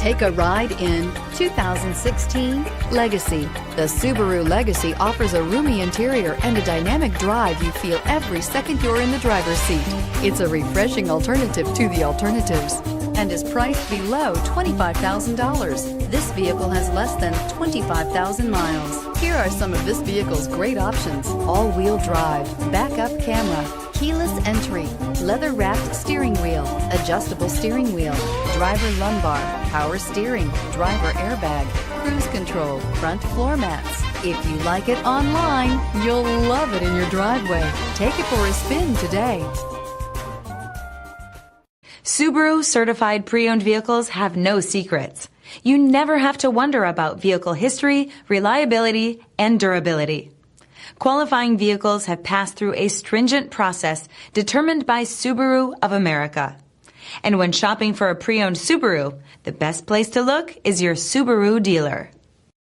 Take a ride in 2016 Legacy. The Subaru Legacy offers a roomy interior and a dynamic drive you feel every second you're in the driver's seat. It's a refreshing alternative to the alternatives and is priced below $25,000. This vehicle has less than 25,000 miles. Here are some of this vehicle's great options: all-wheel drive, backup camera, keyless entry, leather-wrapped steering wheel, adjustable steering wheel, driver lumbar, power steering, driver airbag, cruise control, front floor mats. If you like it online, you'll love it in your driveway. Take it for a spin today. Subaru certified pre-owned vehicles have no secrets. You never have to wonder about vehicle history, reliability, and durability. Qualifying vehicles have passed through a stringent process determined by Subaru of America. And when shopping for a pre-owned Subaru, the best place to look is your Subaru dealer.